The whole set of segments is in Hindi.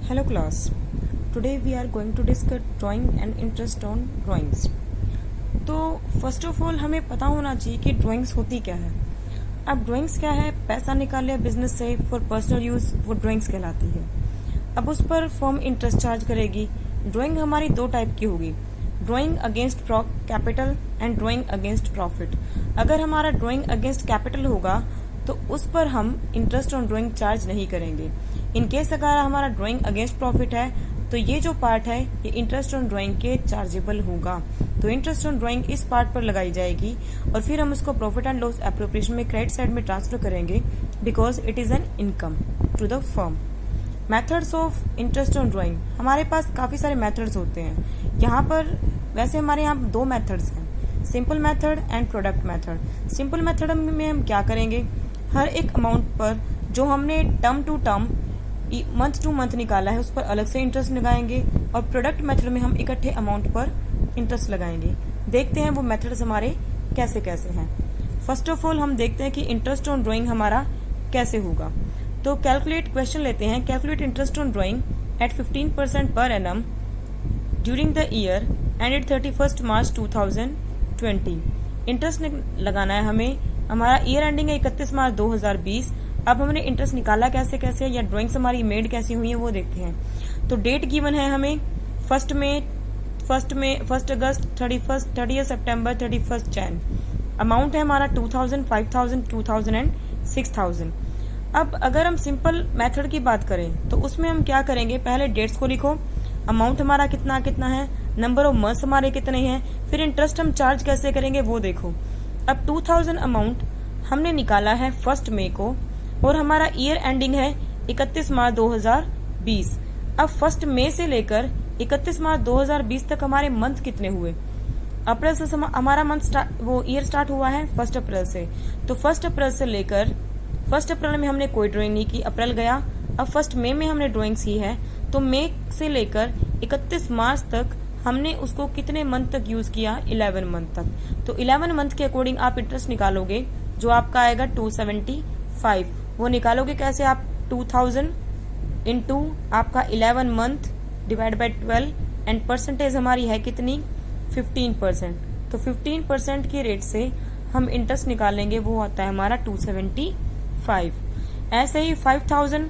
Hello class. Today we are going to discuss drawing and interest on drawings. तो फर्स्ट ऑफ ऑल हमें पता होना चाहिए कि ड्राइंग्स होती क्या है. अब ड्राइंग्स क्या है? पैसा निकाले बिजनेस से फॉर पर्सनल यूज, वो ड्राइंग्स कहलाती है. अब उस पर फर्म इंटरेस्ट चार्ज करेगी. ड्राइंग हमारी दो टाइप की होगी, drawing against capital and drawing against profit. अगर हमारा ड्राइंग अगेंस्ट कैपिटल होगा तो उस पर हम इंटरेस्ट ऑन ड्राइंग चार्ज नहीं करेंगे. इन केस अगर हमारा ड्राइंग अगेंस्ट प्रॉफिट है तो ये जो पार्ट है ये इंटरेस्ट ऑन ड्राइंग के चार्जेबल होगा. तो इंटरेस्ट ऑन ड्राइंग इस पार्ट पर लगाई जाएगी और फिर हम उसको प्रॉफिट एंड लॉस एप्रोप्रिएशन में क्रेडिट साइड में ट्रांसफर करेंगे because it is an income to the firm. Methods of interest on drawing, हमारे पास काफी सारे मेथड्स होते हैं. यहाँ पर वैसे हमारे यहाँ दो मेथड्स हैं, simple method and product method. Simple method में हम क्या करेंगे, हर एक अमाउंट पर जो हमने term to term month to month निकाला है उस पर अलग से इंटरेस्ट लगाएंगे और प्रोडक्ट मेथड में हम इकट्ठे अमाउंट पर इंटरेस्ट लगाएंगे. देखते हैं वो मेथड्स हमारे कैसे कैसे हैं. फर्स्ट ऑफ ऑल हम देखते हैं कि इंटरेस्ट ऑन ड्राइंग हमारा कैसे होगा. तो कैलकुलेट क्वेश्चन लेते हैं. Calculate interest on drawing at 15% per annum during the year ended 31 March 2020. Interest लगाना है हमें. हमारा ईयर एंडिंग है 31 मार्च 2020. अब हमने इंटरेस्ट निकाला कैसे कैसे या ड्राइंग्स हमारी मेड कैसी हुई है वो देखते हैं. तो डेट गिवन है हमें 1 अगस्त, 30 सितंबर, 31 जैन. अमाउंट है हमारा 2000, 5000, 2000 एंड 6000. अब अगर हम सिंपल मेथड की बात करें तो उसमें हम क्या करेंगे, पहले डेट्स को लिखो, अमाउंट हमारा कितना कितना है, नंबर ऑफ मंथ्स हमारे कितने हैं, फिर इंटरेस्ट हम चार्ज कैसे करेंगे वो देखो. अब 2000 अमाउंट हमने निकाला है 1 मई को और हमारा ईयर एंडिंग है 31 मार्च 2020. अब 1 मई से लेकर 31 मार्च 2020 तक हमारे मंथ कितने हुए. अप्रैल से हमारा मंथ वो ईयर स्टार्ट हुआ है 1 अप्रैल से. तो 1 अप्रैल से लेकर 1 अप्रैल में हमने कोई ड्राइंग नहीं की, अप्रैल गया. अब 1 मई में हमने ड्राइंग्स की है तो मई से लेकर 31 मार्च तक हमने उसको कितने मंथ तक यूज किया, 11 मंथ तक. तो 11 मंथ के अकॉर्डिंग आप इंटरेस्ट निकालोगे जो आपका आएगा 275. वो निकालोगे कैसे आप, 2000 इंटू आपका 11 month divide by 12 and percentage हमारी है कितनी, 15%. तो 15% के रेट से हम इंटरेस्ट निकालेंगे, वो आता है हमारा 275. ऐसे ही 5000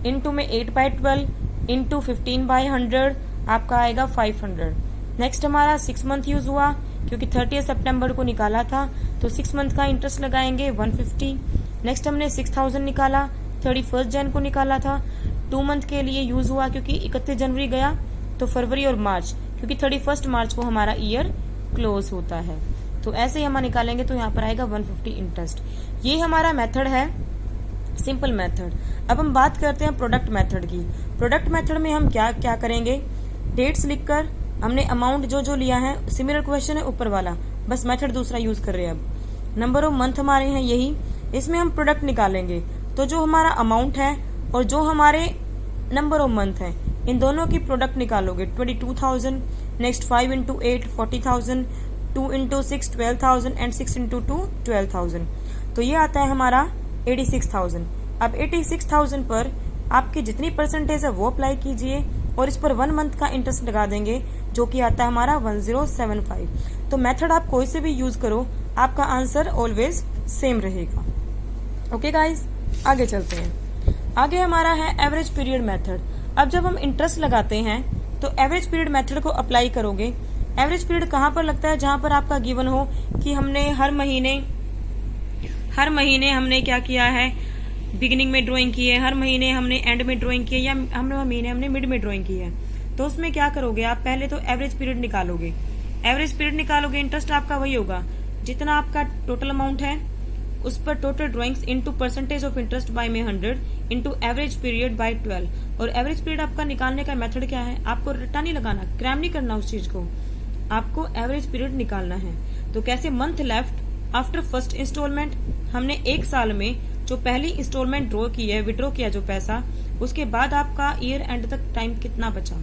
इंटू में 8 बाय 12 इंटू 15 बाय 100 आपका आएगा 500. नेक्स्ट हमारा 6 मंथ यूज हुआ क्योंकि 30 सितंबर को निकाला था तो 6 मंथ का इंटरेस्ट लगाएंगे 150. नेक्स्ट हमने 6000 निकाला, 31 जैन को निकाला था. 2 मंथ के लिए यूज हुआ क्योंकि 31 जनवरी गया तो फरवरी और मार्च, क्योंकि 31 मार्च को हमारा ईयर क्लोज होता है. तो ऐसे ही हम निकालेंगे तो यहाँ पर आएगा 150 इंटरेस्ट. ये हमारा मेथड है सिंपल मेथड. अब हम बात करते हैं प्रोडक्ट मेथड की. प्रोडक्ट मेथड में हम क्या क्या करेंगे, डेट्स लिखकर हमने अमाउंट जो जो लिया है, सिमिलर क्वेश्चन है ऊपर वाला, बस मेथड दूसरा यूज कर रहे हैं. अब नंबर ऑफ मंथ हमारे हैं यही, इसमें हम प्रोडक्ट निकालेंगे. तो जो हमारा अमाउंट है और जो हमारे नंबर ऑफ मंथ है, इन दोनों की प्रोडक्ट निकालोगे. 22,000, next 5 into 8 40,000, 2 into 6 12,000 and 6 into 2 12,000. तो ये आता है हमारा 86,000. अब 86,000 पर आपकी जितनी परसेंटेज है वो अप्लाई कीजिए और इस पर 1 मंथ का इंटरेस्ट लगा देंगे जो कि आता है हमारा 1075. तो मेथड आप कोई से भी यूज करो, आपका आंसर ऑलवेज सेम रहेगा. ओके गाइज, आगे चलते हैं. आगे हमारा है एवरेज पीरियड मेथड. अब जब हम इंटरेस्ट लगाते हैं तो एवरेज पीरियड मेथड को अप्लाई करोगे. एवरेज पीरियड कहाँ पर लगता है, जहां पर आपका गिवन हो कि हमने हर महीने हमने क्या किया है, बिगिनिंग में ड्राइंग की है, हर महीने हमने एंड में ड्राइंग की है, या हर महीने हमने मिड में ड्राइंग की है. तो उसमें क्या करोगे आप, पहले तो एवरेज पीरियड निकालोगे. एवरेज पीरियड निकालोगे, इंटरेस्ट आपका वही होगा जितना आपका टोटल अमाउंट है उस पर total drawings into percentage of interest by में 100 इंटू एवरेज पीरियड बाय 12. और एवरेज पीरियड आपका निकालने का मेथड क्या है, आपको रट्टा नहीं लगाना, क्रैम नहीं करना उस चीज को, आपको एवरेज पीरियड निकालना है. तो कैसे, month left after first instalment, हमने एक साल में जो पहली इंस्टॉलमेंट ड्रॉ की है, विड्रॉ किया जो पैसा, उसके बाद आपका ईयर एंड तक टाइम कितना बचा,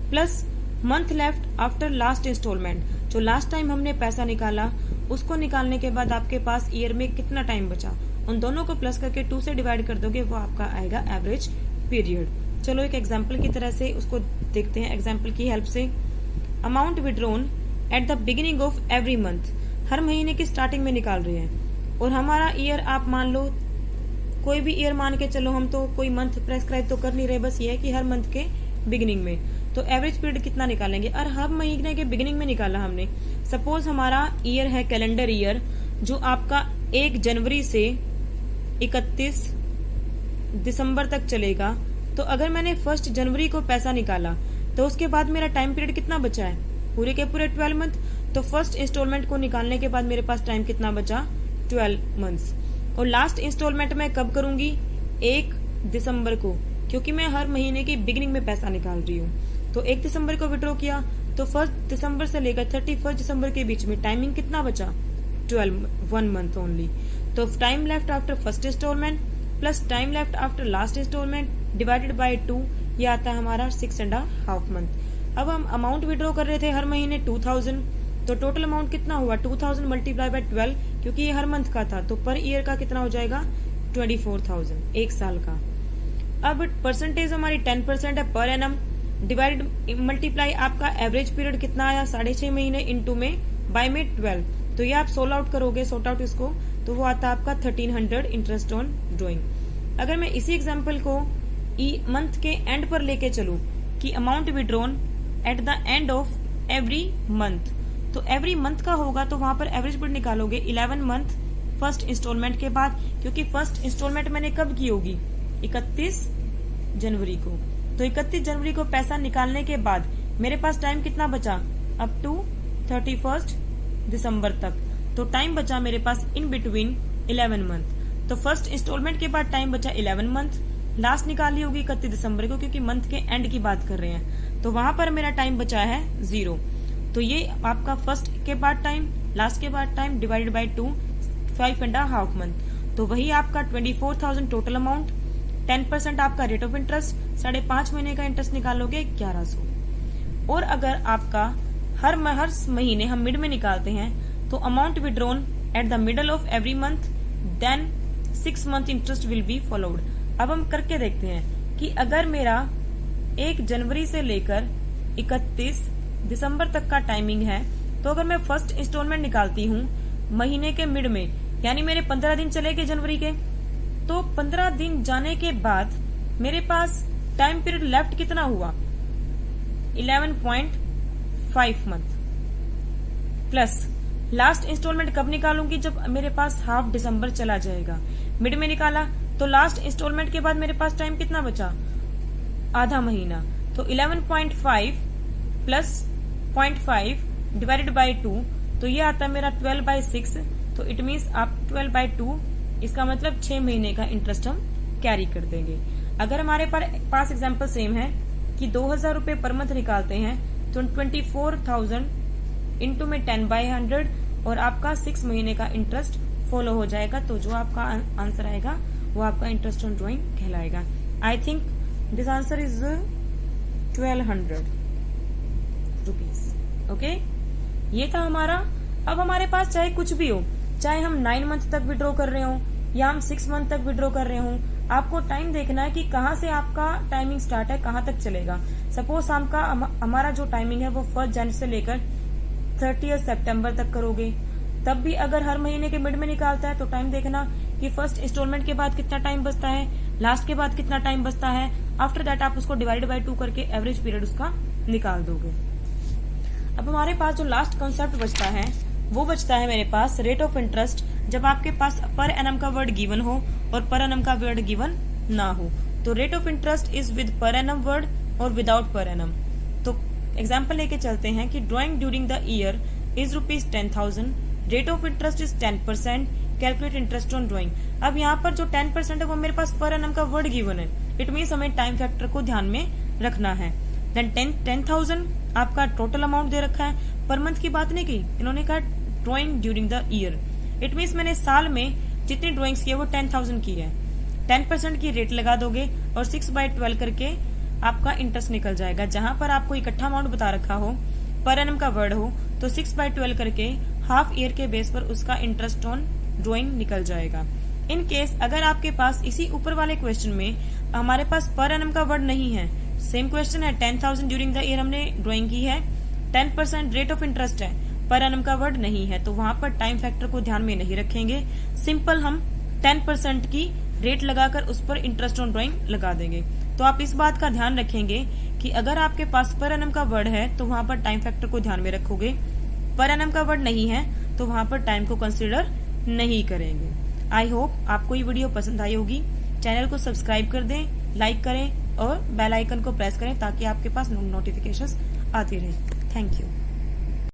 plus month left after last instalment, जो लास्ट टाइम हमने पैसा निकाला उसको निकालने के बाद आपके पास ईयर में कितना टाइम बचा, उन दोनों को प्लस करके 2 से डिवाइड कर दोगे, वो आपका आएगा एवरेज पीरियड. चलो एक एग्जाम्पल की तरह से उसको देखते हैं, एग्जाम्पल की हेल्प से। Amount withdrawn at the beginning of every month, हर महीने की स्टार्टिंग में निकाल रहे हैं, और हमारा ईयर आप मान लो कोई भी ईयर मान के चलो, हम तो कोई मंथ प्रेस्क्राइब तो कर नहीं रहे, बस ये है कि हर मंथ के बिगिनिंग में। तो एवरेज पीरियड कितना निकालेंगे, और हर महीने के बिगिनिंग में निकाला हमने। सपोज हमारा ईयर है कैलेंडर ईयर, जो आपका 1 जनवरी से 31 दिसंबर तक चलेगा। तो अगर मैंने 1 जनवरी को पैसा निकाला तो उसके बाद मेरा टाइम पीरियड कितना बचा है, पूरे के पूरे 12 मंथ। तो फर्स्ट इंस्टॉलमेंट को निकालने के बाद मेरे पास टाइम कितना बचा, 12 मंथ्स। और लास्ट इंस्टॉलमेंट मैं कब करूंगी, 1 दिसंबर को, क्योंकि मैं हर महीने की बिगिनिंग में पैसा निकाल रही हूँ। तो 1 दिसंबर को विड्रॉ किया, तो 1 दिसंबर से लेकर 31 दिसंबर के बीच में टाइमिंग कितना बचा, 1 मंथ ओनली। तो time left after first instalment plus time left after last instalment divided by 2, ये आता है हमारा 6.5 मंथ। अब हम अमाउंट विड्रॉ कर रहे थे हर महीने 2000, तो टोटल अमाउंट कितना हुआ, 2000 मल्टीप्लाई बाय 12, क्योंकि ये हर मंथ का था, तो पर ईयर का कितना हो जाएगा, 24,000, 1 साल का। अब परसेंटेज हमारी 10% है पर एनम, डिवाइड मल्टीप्लाई आपका एवरेज पीरियड कितना आया, 6.5 महीने, इंटू में बाय में 12, तो ये आप सोल्व आउट करोगे, सॉर्ट आउट इसको, तो वो आता है आपका 1300 इंटरेस्ट ऑन ड्रॉइंग। अगर मैं इसी एग्जाम्पल को मंथ के एंड पर लेके चलूं कि amount withdrawn at the end of every month, तो एवरी मंथ का होगा तो वहां पर एवरेज पीरियड निकालोगे 11 मंथ फर्स्ट इंस्टॉलमेंट के बाद, क्योंकि फर्स्ट इंस्टॉलमेंट मैंने कब की होगी, 31 जनवरी को। तो 31 जनवरी को पैसा निकालने के बाद मेरे पास टाइम कितना बचा, अप टू 31 दिसंबर तक। तो टाइम बचा मेरे पास इन बिटवीन 11 मंथ। तो फर्स्ट इंस्टॉलमेंट के बाद टाइम बचा 11 मंथ, लास्ट निकाली होगी 31 दिसंबर को, क्योंकि मंथ के एंड की बात कर रहे हैं, तो वहां पर मेरा टाइम बचा है 0। तो ये आपका फर्स्ट के बाद टाइम, लास्ट के बाद टाइम डिवाइडेड बाय 2, 5.5 मंथ। तो वही आपका 24,000 टोटल अमाउंट, 10% आपका रेट ऑफ इंटरेस्ट, 5.5 महीने का इंटरेस्ट निकालोगे 1100। और अगर आपका हर महीने हम मिड में निकालते हैं, तो amount withdrawn at the middle of every month, then 6 month interest will be followed. अब हम करके देखते हैं कि अगर मेरा 1 जनवरी से लेकर 31 दिसंबर तक का टाइमिंग है, तो अगर मैं फर्स्ट इंस्टॉलमेंट निकालती हूँ महीने के मिड में, यानी मेरे 15 दिन चले गए जनवरी के, तो 15 दिन जाने के बाद मेरे पास टाइम पीरियड लेफ्ट कितना हुआ, 11.5 मंथ, प्लस लास्ट इंस्टॉलमेंट कब निकालूंगी, जब मेरे पास हाफ दिसंबर चला जाएगा। मिड में निकाला तो लास्ट इंस्टॉलमेंट के बाद मेरे पास टाइम कितना बचा, आधा महीना। तो 11.5 प्लस 0.5 डिवाइडेड बाय 2, तो ये आता है मेरा 12/6। तो इट मीन्स आप 12/2, इसका मतलब 6 महीने का इंटरेस्ट हम कैरी कर देंगे। अगर हमारे पास एग्जाम्पल सेम है कि 2,000 रुपए पर मंथ निकालते हैं, तो 24,000 इंटू में 10/100, और आपका 6 महीने का इंटरेस्ट फॉलो हो जाएगा। तो जो आपका आंसर आएगा वो आपका इंटरेस्ट ऑन ड्रॉइंग कहलाएगा। I think this answer is 1200 rupees. Okay, ये था हमारा। अब हमारे पास चाहे कुछ भी हो, चाहे हम 9 मंथ तक विड्रॉ कर रहे हो या हम 6 मंथ तक विड्रॉ कर रहे हो, आपको टाइम देखना है कि कहाँ से आपका टाइमिंग स्टार्ट है, कहाँ तक चलेगा। सपोज हमारा जो टाइमिंग है वो 1 जनवरी से लेकर 30 सितंबर तक करोगे, तब भी अगर हर महीने के मिड में निकालता है तो टाइम देखना कि फर्स्ट इंस्टॉलमेंट के बाद कितना टाइम बचता है, लास्ट के बाद कितना टाइम बचता है। आफ्टर दैट आप उसको डिवाइड बाय 2 करके एवरेज पीरियड उसका निकाल दोगे। अब हमारे पास जो लास्ट कॉन्सेप्ट बचता है वो बचता है मेरे पास रेट ऑफ इंटरेस्ट, जब आपके पास पर एनम का वर्ड गिवन हो और पर एनम का वर्ड गिवन ना हो। तो rate of interest is with per annum word और विदाउट पर एनम। तो एग्जाम्पल लेके चलते हैं कि drawing during the year is ₹10,000, rate of interest is 10%, calculate interest on drawing. अब यहाँ पर जो 10% है वो मेरे पास पर एनम का वर्ड गिवन है, इट मीन्स हमें टाइम फैक्टर को ध्यान में रखना है। देन 10,000 आपका टोटल अमाउंट दे रखा है, पर मंथ की बात नहीं की, इन्होंने कहा drawing during the year, it means मैंने साल में जितनी ड्रॉइंग्स की है वो 10,000 की है। 10% की रेट लगा दोगे और 6/12 करके आपका इंटरेस्ट निकल जाएगा। जहां पर आपको इकट्ठा अमाउंट बता रखा हो, पर एनम का वर्ड हो, तो 6/12 करके हाफ ईयर के बेस पर उसका इंटरेस्ट ऑन ड्रॉइंग निकल जाएगा। इन केस अगर आपके पास इसी ऊपर वाले क्वेश्चन में हमारे पास पर एनम का वर्ड नहीं है, सेम क्वेश्चन है 10,000 ड्यूरिंग द ईयर हमने ड्राइंग की है, 10% रेट ऑफ इंटरेस्ट है, पर एनम का वर्ड नहीं है, तो वहां पर टाइम फैक्टर को ध्यान में नहीं रखेंगे, सिंपल हम 10% की रेट लगाकर उस पर इंटरेस्ट ऑन ड्राइंग लगा देंगे। तो आप इस बात का ध्यान रखेंगे कि अगर आपके पास पर एनम का वर्ड है तो वहां पर टाइम फैक्टर को ध्यान में रखोगे, पर एनम का वर्ड नहीं है तो वहां पर टाइम को कंसिडर नहीं करेंगे। आई होप आपको ये वीडियो पसंद आई होगी। चैनल को सब्सक्राइब कर दें, लाइक करें और बेल आइकन को प्रेस करें ताकि आपके पास नोटिफिकेशंस आती रहे। Thank you.